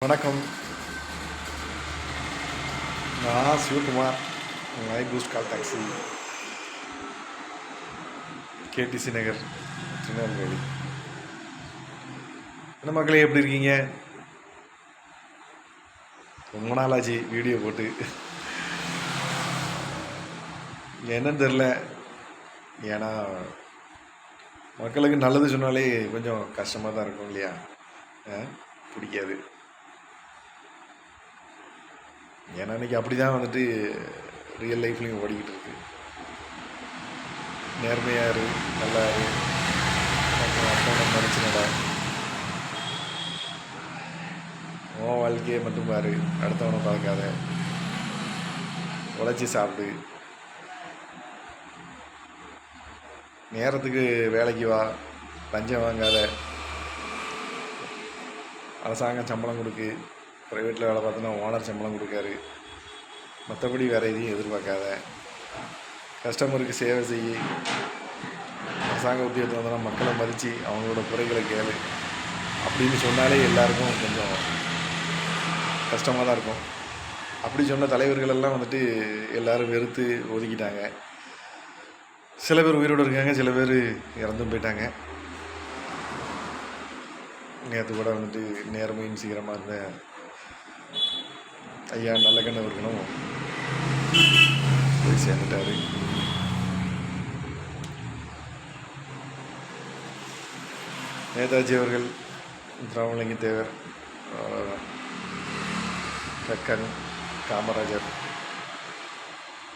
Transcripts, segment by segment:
வணக்கம். நான் Sivakumar. My boost call taxi, KTC Nagar, Tirunelveli. என்ன மக்களே, எப்படி இருக்கீங்க? ரொம்ப நாளாச்சு வீடியோ போட்டு. என்னன்னு தெரில. ஏன்னா மக்களுக்கு நல்லது சொன்னாலே கொஞ்சம் கஷ்டமாக தான் இருக்கும் இல்லையா? பிடிக்காது. ஏன்னா இன்னைக்கு அப்படி தான் வந்துட்டு ரியல் லைஃப்லையும் ஓடிக்கிட்டு இருக்கு. நேர்மையாக இரு, நல்லா இரு, அப்புறம் அப்பா மறைச்சு நட, உன் வாழ்க்கையை மட்டும் பாரு, அடுத்தவனை பார்க்காத, உழைச்சி சாப்பிடு, நேரத்துக்கு வேலைக்கு வா, லஞ்சம் வாங்காத, அரசாங்கம் சம்பளம் கொடுக்கு, ப்ரைவேட்டில் வேலை பார்த்தோன்னா ஓனர் சம்பளம் கொடுக்காரு, மற்றபடி வேறு எதையும் எதிர்பார்க்காத, கஸ்டமருக்கு சேவை செய்ய, அரசாங்க உத்தியோகத்தில் வந்தோன்னா மக்களை மதித்து அவங்களோட குறைகளை கேளு அப்படின்னு சொன்னாலே எல்லாருக்கும் கொஞ்சம் கஷ்டமாக தான் இருக்கும். அப்படி சொன்ன தலைவர்கள் எல்லாம் வந்துட்டு எல்லோரும் வெறுத்து ஒதுக்கிட்டாங்க. சில பேர் உயிரோடு இருக்காங்க, சில பேர் இறந்தும் போயிட்டாங்க. நேற்று கூட வந்துட்டு நேர்மையும் சீக்கிரமாக இருந்த ஐயா நல்லக்கண்ண அவர்களும் போய் சேர்ந்துட்டாரு. நேதாஜி அவர்கள், திராவிடலிங்க தேவர், கக்கன், காமராஜர்,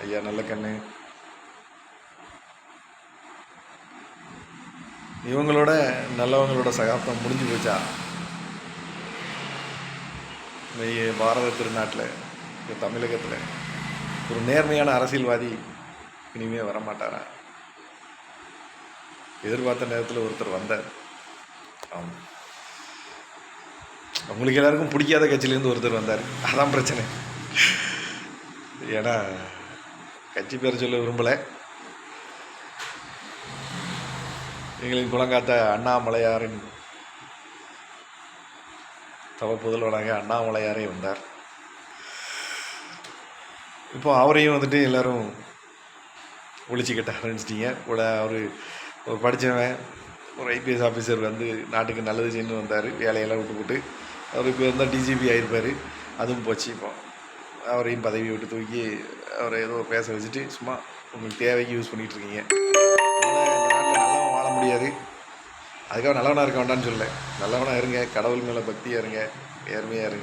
ஐயா நல்லக்கண்ணு, இவங்களோட நல்லவங்களோட சகாப்தம் முடிஞ்சு போச்சா? பாரத திருநாட்டில், இந்த தமிழகத்தில் ஒரு நேர்மையான அரசியல்வாதி இனிமேல் வரமாட்டாரா? எதிர்பார்த்த நேரத்தில் ஒருத்தர் வந்தார். ஆமாம், அவங்களுக்கு எல்லாருக்கும் பிடிக்காத கட்சியிலேருந்து ஒருத்தர் வந்தார். அதான் பிரச்சனை. ஏன்னா கட்சி பேர் சொல்ல விரும்பலை. எங்களின் குலங்காத்த அண்ணாமலையாரின் தவ புதல்வனாக அண்ணாமலையாரே வந்தார். இப்போ அவரையும் வந்துட்டு எல்லோரும் ஒழிச்சிக்கிட்ட ஆரம்பிச்சிட்டிங்க. அவர் ஒரு படித்தவன், ஒரு ஐபிஎஸ் ஆஃபீஸர் வந்து நாட்டுக்கு நல்லது செய்யணும்னு வந்தார். வேலையெல்லாம் விட்டுவிட்டு அவர் இப்போ இருந்தால் டிஜிபி ஆகிருப்பார். அதுவும் போச்சு. இப்போ அவரையும் பதவி விட்டு தூக்கி அவரை ஏதோ பேச வச்சுட்டு சும்மா உங்களுக்கு தேவைக்கு யூஸ் பண்ணிகிட்ருக்கீங்க. நல்லவன் வாழ முடியாது. அதுக்காக நல்லவனாக இருக்க வேண்டான்னு சொல்லலை. நல்லவனாக இருங்க, கடவுள் மேலே பக்தியாக இருங்க, நேர்மையாக இருங்க.